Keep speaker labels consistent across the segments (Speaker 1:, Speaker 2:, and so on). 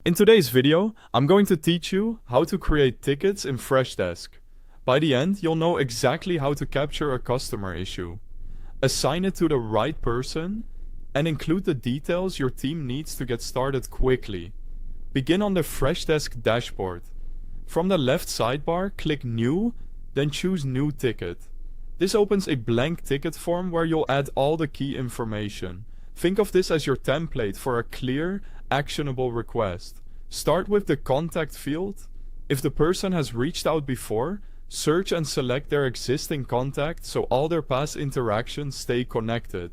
Speaker 1: In today's video, I'm going to teach you how to create tickets in Freshdesk. By the end, you'll know exactly how to capture a customer issue, assign it to the right person, and include the details your team needs to get started quickly. Begin on the Freshdesk dashboard. From the left sidebar, click New, then choose New Ticket. This opens a blank ticket form where you'll add all the key information. Think of this as your template for a clear, actionable request. Start with the contact field. If the person has reached out before, search and select their existing contact so all their past interactions stay connected.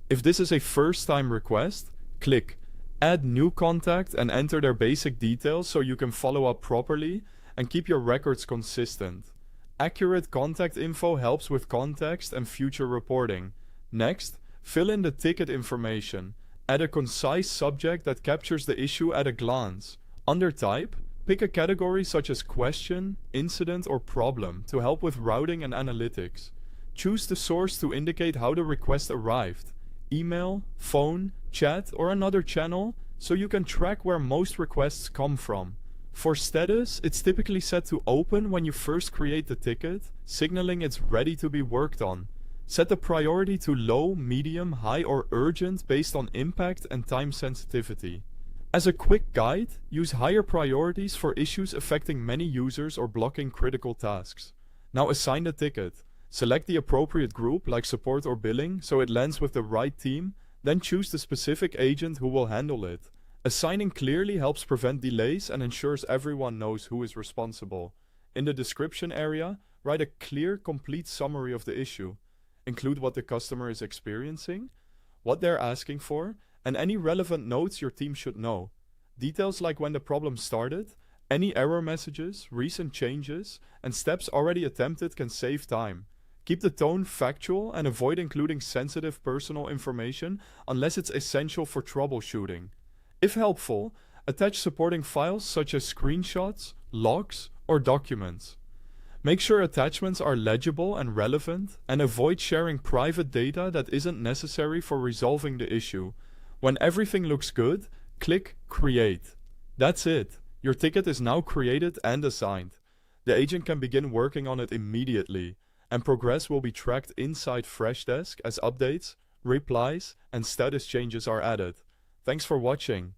Speaker 1: If this is a first-time request, click Add New Contact and enter their basic details so you can follow up properly and keep your records consistent. Accurate contact info helps with context and future reporting. Next, fill in the ticket information. Add a concise subject that captures the issue at a glance. Under Type, pick a category such as question, incident, or problem to help with routing and analytics. Choose the source to indicate how the request arrived: email, phone, chat, or another channel, so you can track where most requests come from. For status, it's typically set to open when you first create the ticket, signaling it's ready to be worked on. Set the priority to low, medium, high, or urgent based on impact and time sensitivity. As a quick guide, use higher priorities for issues affecting many users or blocking critical tasks. Now assign the ticket. Select the appropriate group like support or billing so it lands with the right team, then choose the specific agent who will handle it. Assigning clearly helps prevent delays and ensures everyone knows who is responsible. In the description area, write a clear, complete summary of the issue. Include what the customer is experiencing, what they're asking for, and any relevant notes your team should know. Details like when the problem started, any error messages, recent changes, and steps already attempted can save time. Keep the tone factual and avoid including sensitive personal information unless it's essential for troubleshooting. If helpful, attach supporting files such as screenshots, logs, or documents. Make sure attachments are legible and relevant, and avoid sharing private data that isn't necessary for resolving the issue. When everything looks good, click Create. That's it. Your ticket is now created and assigned. The agent can begin working on it immediately, and progress will be tracked inside Freshdesk as updates, replies, and status changes are added. Thanks for watching.